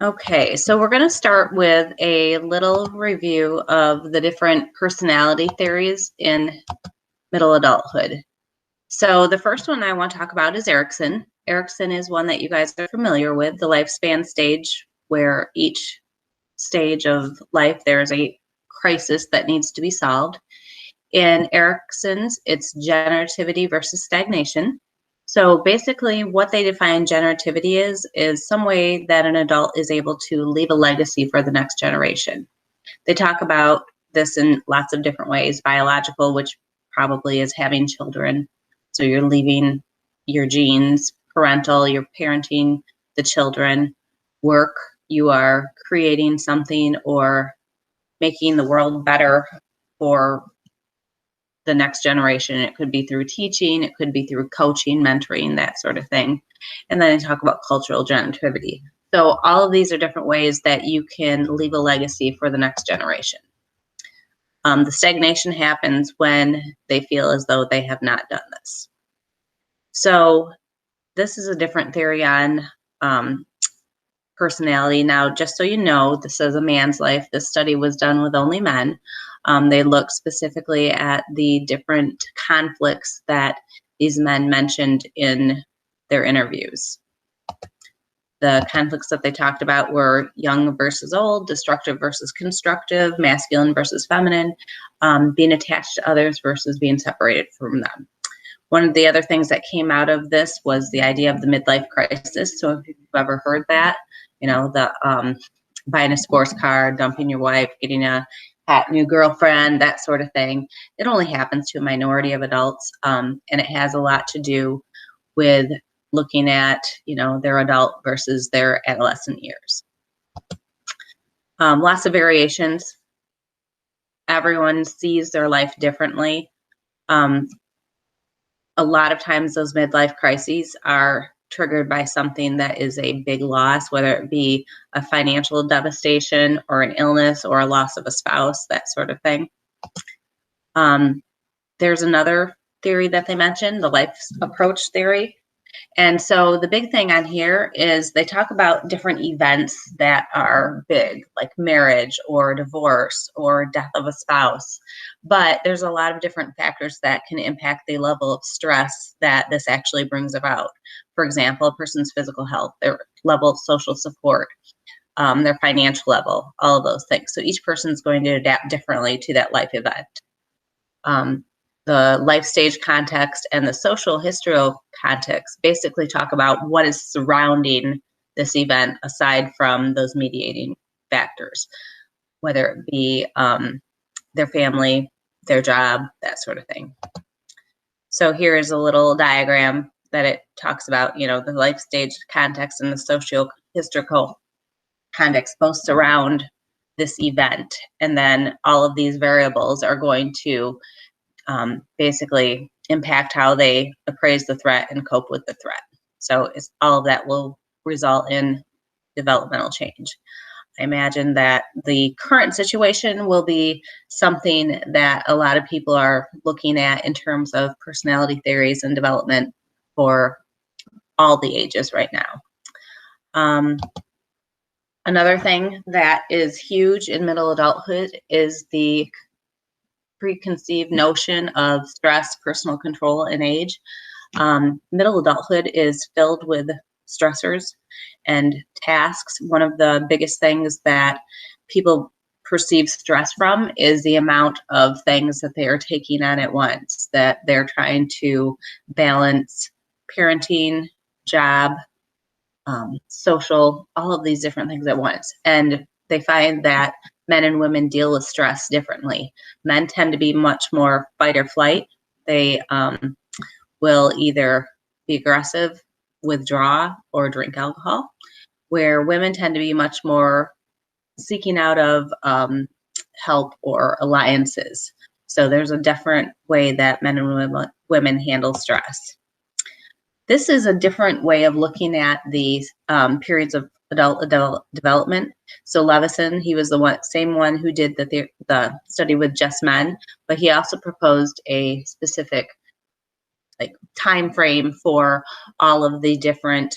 Okay, so we're going to start with a little review of the different personality theories in middle adulthood. So the first one I want to talk about is Erikson. Erikson is one that you guys are familiar with, the lifespan stage, where each stage of life there's a crisis that needs to be solved. In Erikson's, it's generativity versus stagnation. So basically, what they define generativity is some way that an adult is able to leave a legacy for the next generation. They talk about this in lots of different ways: biological, which probably is having children. So you're leaving your genes; parental, you're parenting the children; work, you are creating something or making the world better for the next generation. It could be through teaching, it could be through coaching, mentoring, that sort of thing. And then I talk about cultural generativity. So all of these are different ways that you can leave a legacy for the next generation. The stagnation happens when they feel as though they have not done this. So this is a different theory on personality. Now, just so you know, this is a man's life. This study was done with only men. They looked specifically at the different conflicts that these men mentioned in their interviews. The conflicts that they talked about were young versus old, destructive versus constructive, masculine versus feminine, being attached to others versus being separated from them. One of the other things that came out of this was the idea of the midlife crisis. So if you've ever heard that, you know, the buying a sports car, dumping your wife, getting a hot new girlfriend, that sort of thing. It only happens to a minority of adults, and it has a lot to do with looking at, you know, their adult versus their adolescent years. Lots of variations. Everyone sees their life differently. A lot of times those midlife crises are triggered by something that is a big loss, whether it be a financial devastation or an illness or a loss of a spouse, that sort of thing. There's another theory that they mentioned, the life approach theory. And so the big thing on here is they talk about different events that are big, like marriage or divorce or death of a spouse. But there's a lot of different factors that can impact the level of stress that this actually brings about. For example, a person's physical health, their level of social support, their financial level, all of those things. So each person's going to adapt differently to that life event. The life stage context and the social historical context basically talk about what is surrounding this event aside from those mediating factors, whether it be their family, their job, that sort of thing. So here is a little diagram that it talks about, you know, the life stage context and the social historical context both surround this event. And then all of these variables are going to basically impact how they appraise the threat and cope with the threat. So all of that will result in developmental change. I imagine that the current situation will be something that a lot of people are looking at in terms of personality theories and development for all the ages right now. Another thing that is huge in middle adulthood is the preconceived notion of stress, personal control, and age. Middle adulthood is filled with stressors and tasks. One of the biggest things that people perceive stress from is the amount of things that they are taking on at once, that they're trying to balance parenting, job, social, all of these different things at once. And they find that men and women deal with stress differently. Men tend to be much more fight or flight. They will either be aggressive, withdraw, or drink alcohol, where women tend to be much more seeking out of help or alliances. So there's a different way that men and women handle stress. This is a different way of looking at the periods of adult development. So Levison, he was the same one who did the study with just men, but he also proposed a specific time frame for all of the different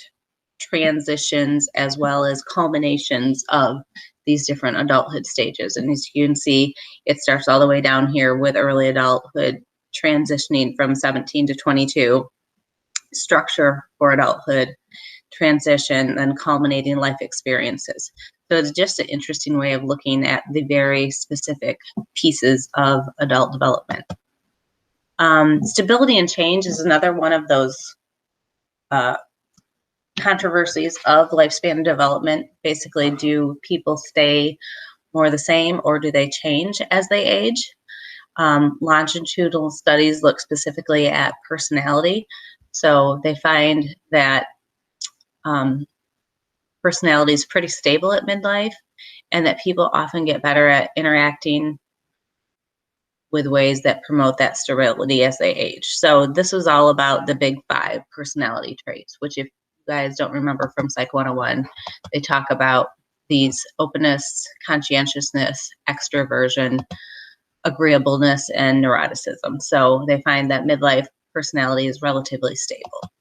transitions as well as culminations of these different adulthood stages. And as you can see, it starts all the way down here with early adulthood, transitioning from 17 to 22, structure for adulthood, transition, and culminating life experiences. So it's just an interesting way of looking at the very specific pieces of adult development. Stability and change is another one of those controversies of lifespan development. Basically, do people stay more the same or do they change as they age? Longitudinal studies look specifically at personality. So they find that personality is pretty stable at midlife, and that people often get better at interacting with ways that promote that stability as they age. So this was all about the big 5 personality traits, which if you guys don't remember from Psych 101, they talk about these: openness, conscientiousness, extroversion, agreeableness, and neuroticism. So they find that midlife personality is relatively stable.